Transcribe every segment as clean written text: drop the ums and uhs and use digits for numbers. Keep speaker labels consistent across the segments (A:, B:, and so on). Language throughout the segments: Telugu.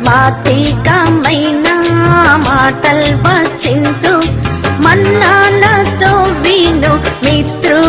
A: మాతికమైన మాటల్ వచింతు మన్నానతో విను మిత్రుడారమ్ము.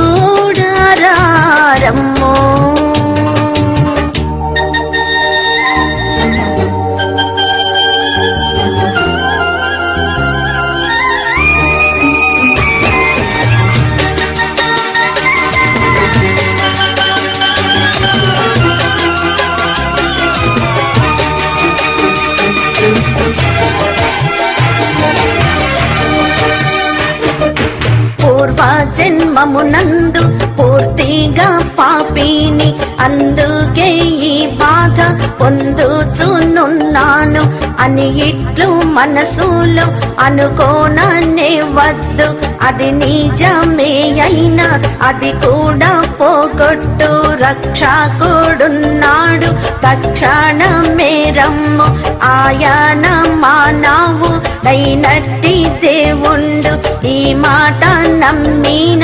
A: పూర్వజన్మమునందు పూర్తిగా పాపిని, అందుకే ఈ బాధ పొందుచునున్నాను అని ఇట్లు మనసులో అనుకోననే వద్దు. అది నిజమే అయినా అది కూడా పోగొట్టు రక్షకుడున్నాడు. తక్షణమే రమ్ము, ఆయన మానవు దైనట్టి దేవుండు. ఈ మాట నమ్మిన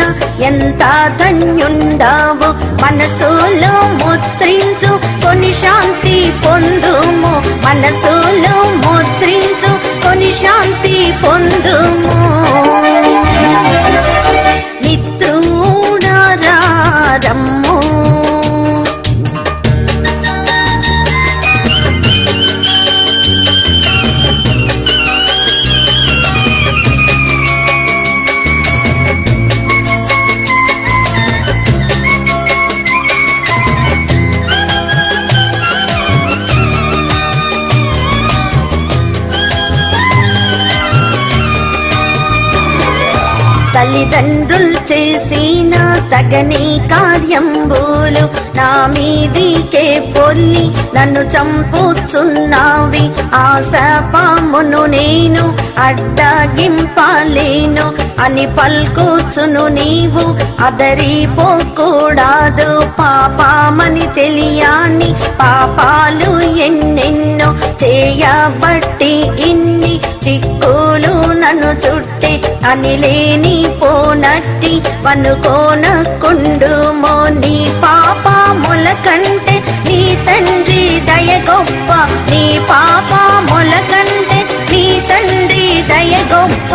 A: ఎంత ధన్యుండవు. మనసులో ముద్రించు కొని శాంతి పొందుము, మనసులో ముద్రించు కొని శాంతి పొందుము. మిత్రుడారమ్ము. తల్లిదండ్రులు చేసిన తగని కార్యంబులు నా మీదికే పొల్లి నన్ను చంపుచున్నావి. ఆశాపామును నేను అడ్డగింపలేను అని పల్కుచును నీవు అదరిపోకూడదు. పాపమని తెలియని పాపాలు ఎన్నెన్నో చేయబట్టి ఇన్ని చిక్కులు నన్ను చుట్టి అని లేని పోనట్టి వనుకోనకుండుమో. నీ పాపముల కంటే నీ తండ్రి దయ గొప్ప, నీ పాపముల కంటే నీ తండ్రి దయ గొప్ప.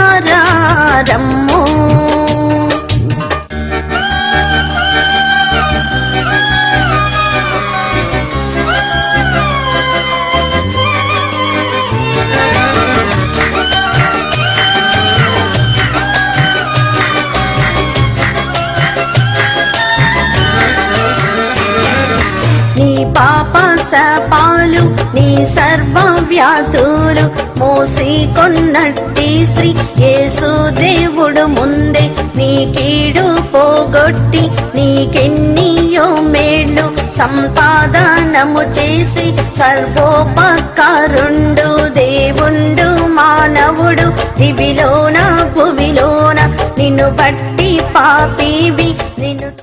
A: మిత్రుడారమ్ము. నీ పాప శాపాలు నీ సర్వ వ్యాధులు మోసికొన్నట్టి శ్రీ యేసు దేవుడు ముందే నీ కీడు పోగొట్టి నీకెన్నియో మేళ్ళు సంపాదనము చేసి సర్వోపకారుండు దేవుండు మానవుడు దివిలోన భువిలోన నిన్ను బట్టి పాపివి నిన్ను